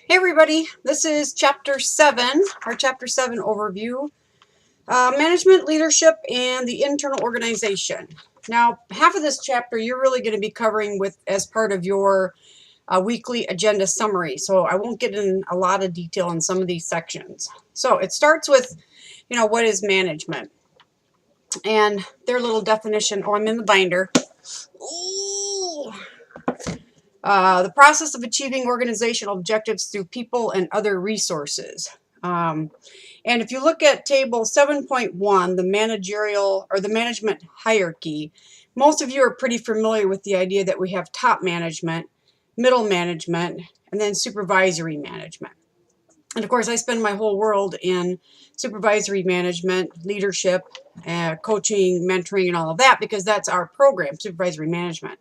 Hey everybody, this is Chapter 7, our Chapter 7 overview, Management, Leadership, and the Internal Organization. Now, half of this chapter you're really going to be covering with as part of your weekly agenda summary, so I won't get in a lot of detail on some of these sections. So it starts with, what is management? And their little definition, I'm in the binder. Ooh. The process of achieving organizational objectives through people and other resources. And if you look at table 7.1, the managerial or the management hierarchy, most of you are pretty familiar with the idea that we have top management, middle management, and then supervisory management. And of course, I spend my whole world in supervisory management, leadership, coaching, mentoring, and all of that because that's our program, supervisory management.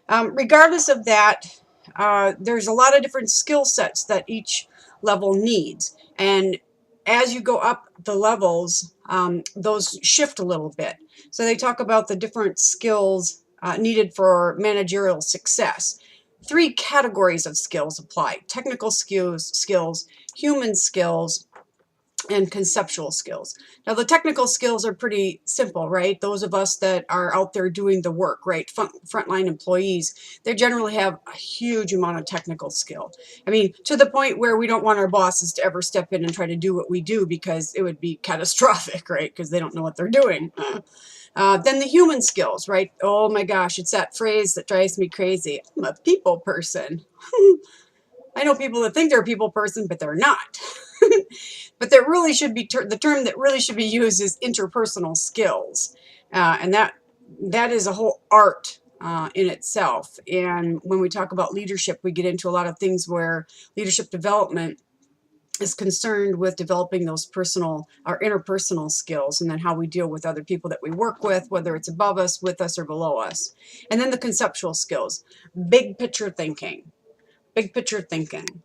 Regardless of that, there's a lot of different skill sets that each level needs. And as you go up the levels, those shift a little bit. So they talk about the different skills needed for managerial success. 3 categories of skills apply: technical skills, human skills, and conceptual skills. Now, the technical skills are pretty simple, right? Those of us that are out there doing the work, right? Frontline employees, they generally have a huge amount of technical skill. I mean, to the point where we don't want our bosses to ever step in and try to do what we do because it would be catastrophic, right? Because they don't know what they're doing. Then the human skills, right? Oh my gosh, it's that phrase that drives me crazy. I'm a people person. I know people that think they're a people person, but they're not. But there really should be the term that really should be used is interpersonal skills, and that is a whole art in itself. And when we talk about leadership, we get into a lot of things where leadership development is concerned with developing those personal or interpersonal skills, and then how we deal with other people that we work with, whether it's above us, with us, or below us. And then the conceptual skills, big picture thinking. Big picture thinking.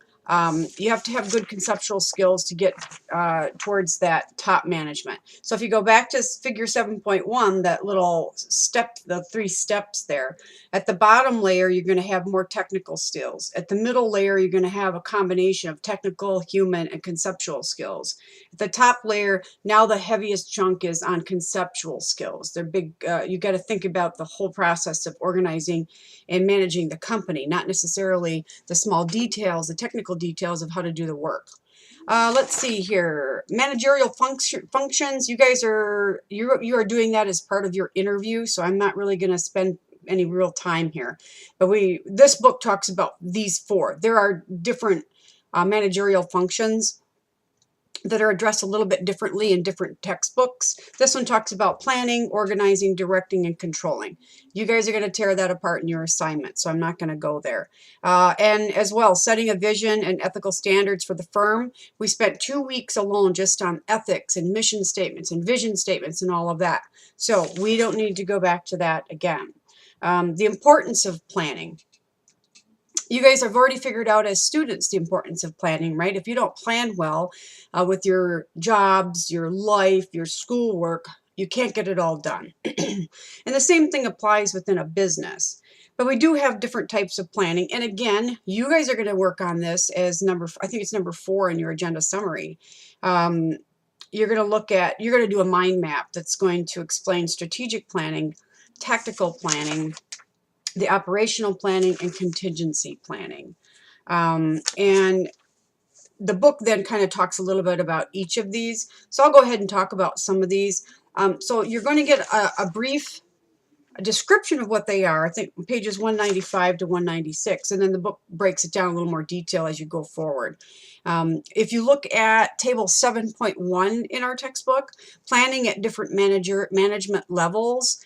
You have to have good conceptual skills to get towards that top management. So if you go back to figure 7.1, that little step, the 3 steps there, at the bottom layer, you're going to have more technical skills. At the middle layer, you're going to have a combination of technical, human, and conceptual skills. At the top layer, now the heaviest chunk is on conceptual skills. They're big. You got to think about the whole process of organizing and managing the company, not necessarily the small details, the technical details of how to do the work. Let's see here. Managerial functions. You guys are you are doing that as part of your interview, so I'm not really going to spend any real time here. But this book talks about these 4. There are different managerial functions that are addressed a little bit differently in different textbooks. This one talks about planning, organizing, directing, and controlling. You guys are going to tear that apart in your assignment, so I'm not going to go there. And as well, setting a vision and ethical standards for the firm. We spent 2 weeks alone just on ethics and mission statements and vision statements and all of that. So we don't need to go back to that again. The importance of planning. You guys have already figured out as students the importance of planning, right? If you don't plan well with your jobs, your life, your schoolwork, you can't get it all done. And the same thing applies within a business. But we do have different types of planning. And again, you guys are going to work on this as I think it's number 4 in your agenda summary. You're going to do a mind map that's going to explain strategic planning, tactical planning, the operational planning, and contingency planning. And the book then kind of talks a little bit about each of these. So I'll go ahead and talk about some of these. So you're going to get a brief description of what they are, I think pages 195 to 196, and then the book breaks it down a little more detail as you go forward. If you look at table 7.1 in our textbook, planning at different management levels,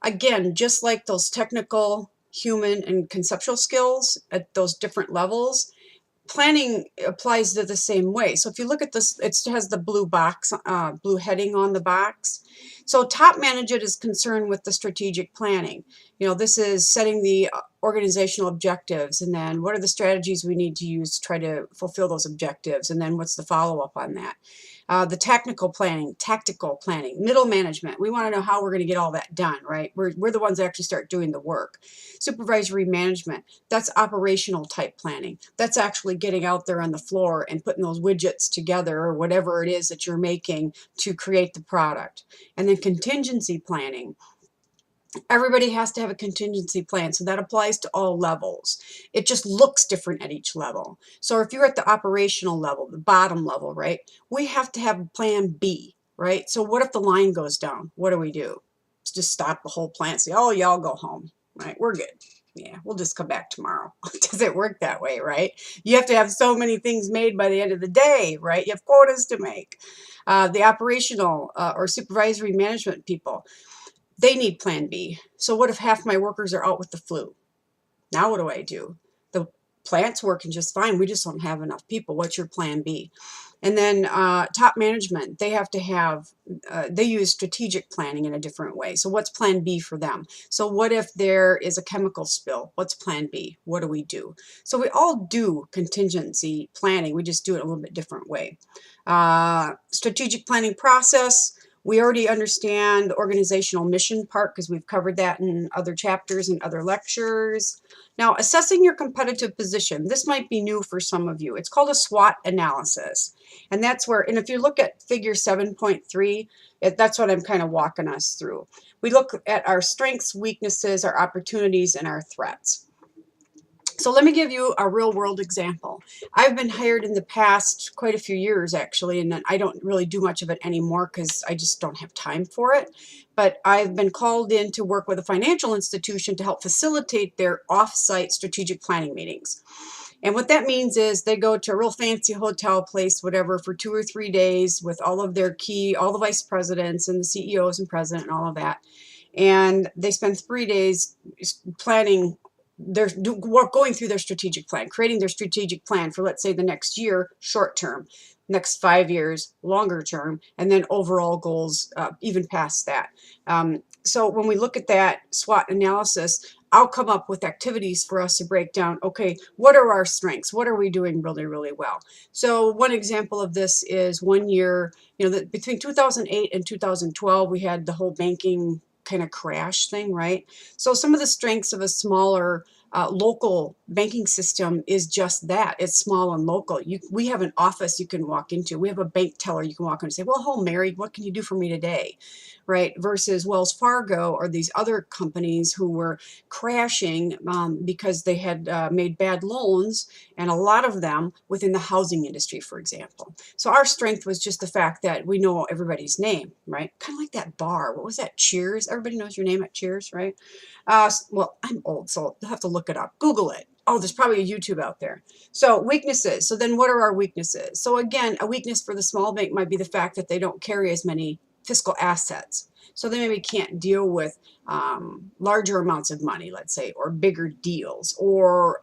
again, just like those technical, human, and conceptual skills at those different levels, planning applies to the same way. So if you look at this, it has the blue box, blue heading on the box. So top management is concerned with the strategic planning. You know, this is setting the organizational objectives, and then what are the strategies we need to use to try to fulfill those objectives, and then what's the follow-up on that. The tactical planning, middle management. We want to know how we're going to get all that done, right? We're the ones that actually start doing the work. Supervisory management, that's operational type planning. That's actually getting out there on the floor and putting those widgets together or whatever it is that you're making to create the product. And then contingency planning. Everybody has to have a contingency plan, so that applies to all levels. It just looks different at each level. So if you're at the operational level, the bottom level, right, we have to have plan B, right? So what if the line goes down? What do we do? It's just stop the whole plant, say, oh, y'all go home, right? We're good. Yeah, we'll just come back tomorrow. It doesn't work that way, right? You have to have so many things made by the end of the day, right? You have quotas to make. The operational or supervisory management people, they need plan B. So what if half my workers are out with the flu? Now what do? The plant's working just fine. We just don't have enough people. What's your plan B? And then top management, they have to have, they use strategic planning in a different way. So what's plan B for them? So what if there is a chemical spill? What's plan B? What do we do? So we all do contingency planning. We just do it a little bit different way. Strategic planning process. We already understand the organizational mission part because we've covered that in other chapters and other lectures. Now, assessing your competitive position. This might be new for some of you. It's called a SWOT analysis. And that's where, and if you look at figure 7.3, that's what I'm kind of walking us through. We look at our strengths, weaknesses, our opportunities, and our threats. So let me give you a real world example. I've been hired in the past quite a few years actually, and I don't really do much of it anymore because I just don't have time for it. But I've been called in to work with a financial institution to help facilitate their off-site strategic planning meetings. And what that means is they go to a real fancy hotel place, whatever, for 2 or 3 days with all of their all the vice presidents and the CEOs and president and all of that. And they spend 3 days planning they're going through their strategic plan, creating their strategic plan for, let's say, the next year, short term, next 5 years, longer term, and then overall goals even past that. So when we look at that SWOT analysis, I'll come up with activities for us to break down, okay, what are our strengths? What are we doing really, really well? So one example of this is 1 year, between 2008 and 2012, we had the whole banking kind of crash thing, right? So some of the strengths of a smaller local banking system is just that. It's small and local. We have an office you can walk into. We have a bank teller you can walk in and say, well, hello, Mary, what can you do for me today? Right? Versus Wells Fargo or these other companies who were crashing because they had made bad loans, and a lot of them within the housing industry, for example. So our strength was just the fact that we know everybody's name, right? Kind of like that bar. What was that? Cheers. Everybody knows your name at Cheers, right? Well, I'm old, so you'll have to look it up. Google it. Oh, there's probably a YouTube out there. So weaknesses. So then what are our weaknesses? So again, a weakness for the small bank might be the fact that they don't carry as many fiscal assets. So they maybe can't deal with larger amounts of money, let's say, or bigger deals, or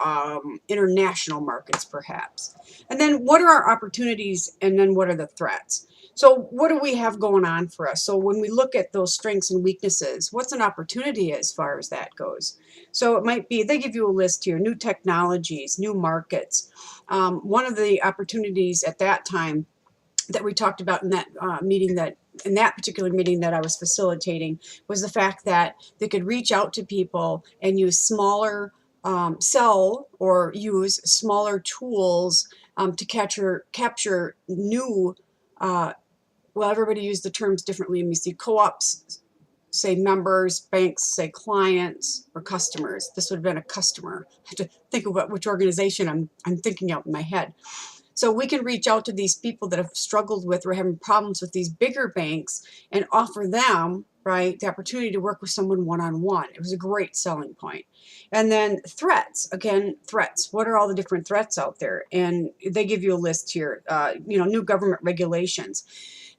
international markets perhaps. And then what are our opportunities, and then what are the threats? So what do we have going on for us? So when we look at those strengths and weaknesses, what's an opportunity as far as that goes? So it might be, they give you a list here, new technologies, new markets. One of the opportunities at that time that we talked about in that particular meeting that I was facilitating was the fact that they could reach out to people and use smaller, sell or use smaller tools to capture new, well, everybody used the terms differently. You see co-ops say members, banks say clients, or customers. This would have been a customer. I have to think about which organization I'm thinking out in my head. So we can reach out to these people that have struggled with or having problems with these bigger banks and offer them, right, the opportunity to work with someone one-on-one. It was a great selling point. And then threats. Again, threats. What are all the different threats out there? And they give you a list here. New government regulations.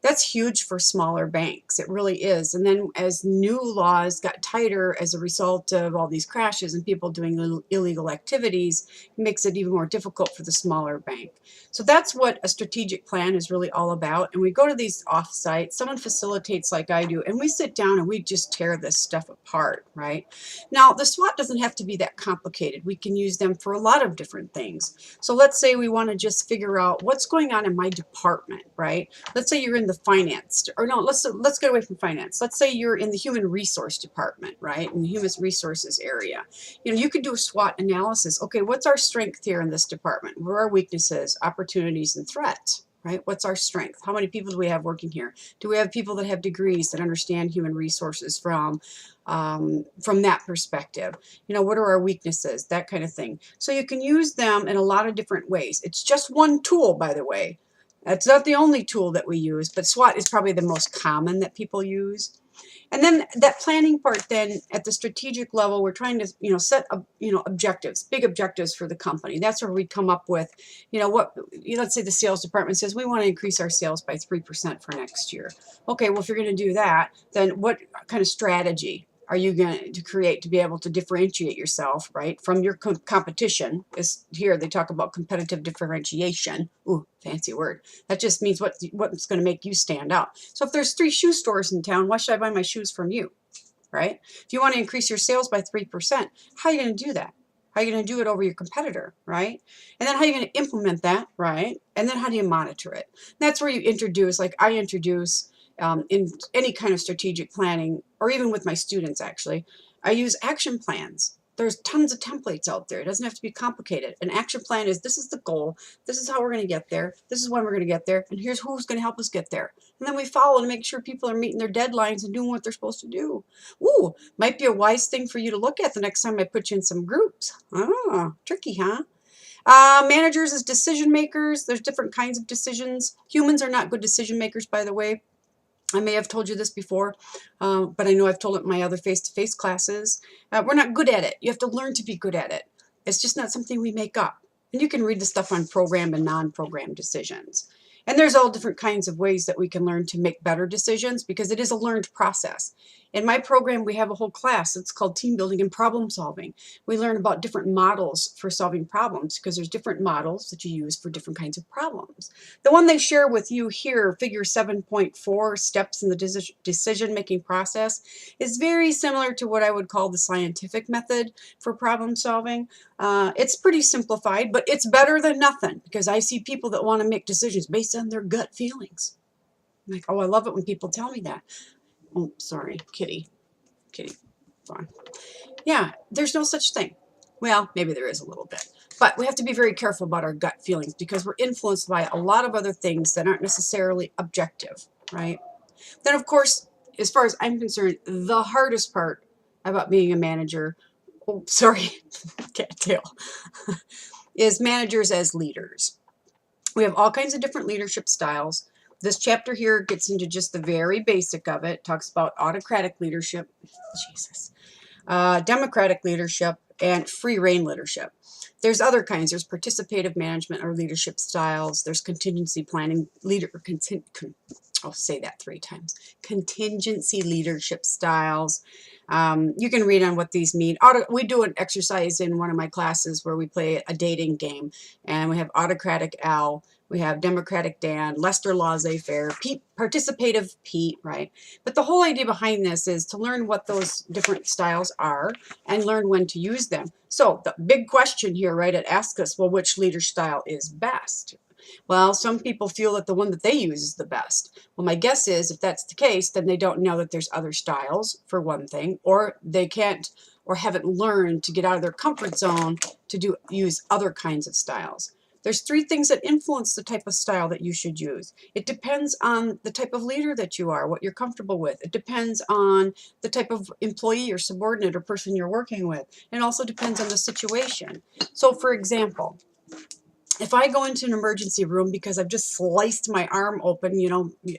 That's huge for smaller banks. It really is. And then as new laws got tighter as a result of all these crashes and people doing illegal activities, it makes it even more difficult for the smaller bank. So that's what a strategic plan is really all about. And we go to these offsites, someone facilitates like I do, and we sit down and we just tear this stuff apart, right? Now, the SWOT doesn't have to be that complicated. We can use them for a lot of different things. So let's say we want to just figure out what's going on in my department, right? Let's say you're in the finance, or no, let's get away from finance. Let's say you're in the human resource department, right? In the human resources area. You could do a SWOT analysis. Okay, what's our strength here in this department? Where are our weaknesses, opportunities, and threats? Right? What's our strength? How many people do we have working here? Do we have people that have degrees that understand human resources from that perspective? What are our weaknesses? That kind of thing. So you can use them in a lot of different ways. It's just one tool, by the way. That's not the only tool that we use, but SWOT is probably the most common that people use. And then that planning part, then at the strategic level, we're trying to, set up, objectives, big objectives for the company. That's where we come up with, let's say the sales department says we want to increase our sales by 3% for next year. Okay, well, if you're going to do that, then what kind of strategy are you going to create to be able to differentiate yourself, right, from your competition? Is here they talk about competitive differentiation. Ooh, fancy word. That just means what's going to make you stand out. So if there's 3 shoe stores in town, why should I buy my shoes from you, right? If you want to increase your sales by 3%, how are you going to do that? How are you going to do it over your competitor, right? And then how are you going to implement that, right? And then how do you monitor it? And that's where you introduce, like I introduce, in any kind of strategic planning, or even with my students actually, I use action plans. There's tons of templates out there. It doesn't have to be complicated. An action plan is, this is the goal, this is how we're going to get there, this is when we're going to get there, and here's who's going to help us get there. And then we follow to make sure people are meeting their deadlines and doing what they're supposed to do. Ooh, might be a wise thing for you to look at the next time I put you in some groups. Ah, tricky, huh? Managers as decision makers. There's different kinds of decisions. Humans are not good decision makers, by the way. I may have told you this before, but I know I've told it in my other face-to-face classes. We're not good at it. You have to learn to be good at it. It's just not something we make up. And you can read the stuff on program and non-program decisions. And there's all different kinds of ways that we can learn to make better decisions, because it is a learned process. In my program, we have a whole class. It's called Team Building and Problem Solving. We learn about different models for solving problems, because there's different models that you use for different kinds of problems. The one they share with you here, figure 7.4, steps in the decision-making process, is very similar to what I would call the scientific method for problem solving. It's pretty simplified, but it's better than nothing, because I see people that want to make decisions based on their gut feelings. I'm like, oh, I love it when people tell me that. Oh, sorry, kitty, fine. Yeah, there's no such thing. Well, maybe there is a little bit, but we have to be very careful about our gut feelings, because we're influenced by a lot of other things that aren't necessarily objective, right? Then, of course, as far as I'm concerned, the hardest part about being a manager, oh, sorry, cattail, is managers as leaders. We have all kinds of different leadership styles. This chapter here gets into just the very basic of it. Talks about autocratic leadership, democratic leadership, and free reign leadership. There's other kinds. There's participative management or leadership styles. There's contingency planning, I'll say that 3 times. Contingency leadership styles. You can read on what these mean. We do an exercise in one of my classes where we play a dating game, and we have autocratic Al, we have democratic Dan, Lester laissez-faire, Pete, participative Pete, right? But the whole idea behind this is to learn what those different styles are and learn when to use them. So the big question here, right, it asks us, well, which leader style is best? Well, some people feel that the one that they use is the best. Well, my guess is if that's the case, then they don't know that there's other styles, for one thing, or they can't or haven't learned to get out of their comfort zone to use other kinds of styles. There's 3 things that influence the type of style that you should use. It depends on the type of leader that you are, what you're comfortable with. It depends on the type of employee or subordinate or person you're working with. It also depends on the situation. So, for example, if I go into an emergency room because I've just sliced my arm open,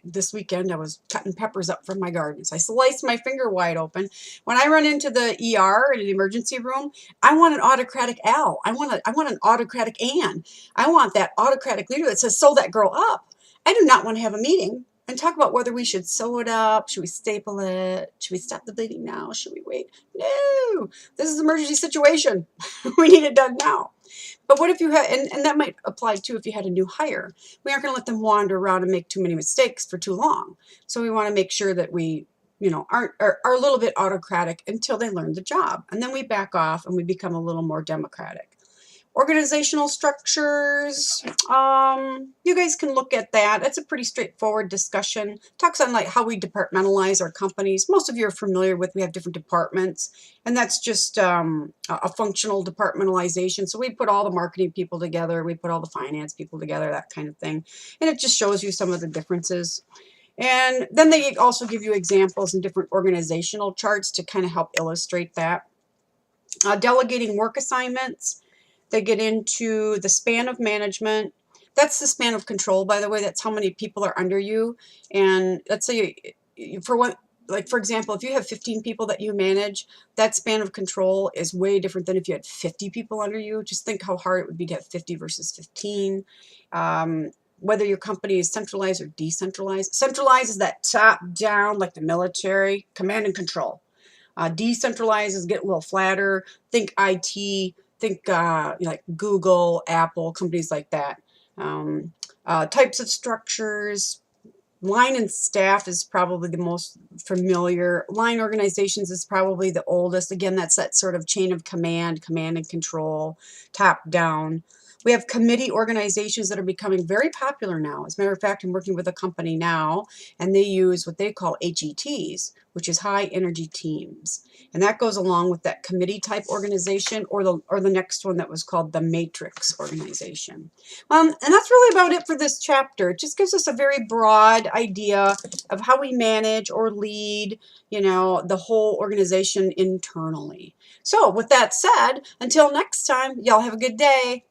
this weekend I was cutting peppers up from my garden. So I sliced my finger wide open. When I run into the ER in an emergency room, I want an autocratic Al. I want an autocratic Ann. I want that autocratic leader that says, sew that girl up. I do not want to have a meeting and talk about whether we should sew it up, should we staple it, should we stop the bleeding now, should we wait? No, this is an emergency situation. We need it done now. But what if you had, and that might apply too if you had a new hire. We aren't going to let them wander around and make too many mistakes for too long. So we want to make sure that we, are a little bit autocratic until they learn the job. And then we back off and we become a little more democratic. Organizational structures, you guys can look at that. It's a pretty straightforward discussion. Talks on like how we departmentalize our companies. Most of you are familiar with, we have different departments, and that's just a functional departmentalization. So we put all the marketing people together, we put all the finance people together, that kind of thing. And it just shows you some of the differences. And then they also give you examples and different organizational charts to kind of help illustrate that. Delegating work assignments. They get into the span of management. That's the span of control, by the way. That's how many people are under you. And let's say, for example, if you have 15 people that you manage, that span of control is way different than if you had 50 people under you. Just think how hard it would be to have 50 versus 15. Whether your company is centralized or decentralized. Centralized is that top down, like the military, command and control. Decentralized is get a little flatter. Think IT. Think like Google, Apple, companies like that. Types of structures. Line and staff is probably the most familiar. Line organizations is probably the oldest. Again, that's that sort of chain of command and control, top down. We have committee organizations that are becoming very popular now. As a matter of fact, I'm working with a company now, and they use what they call HETs, which is high energy teams. And that goes along with that committee type organization, or the next one that was called the matrix organization. And that's really about it for this chapter. It just gives us a very broad idea of how we manage or lead, the whole organization internally. So with that said, until next time, y'all have a good day.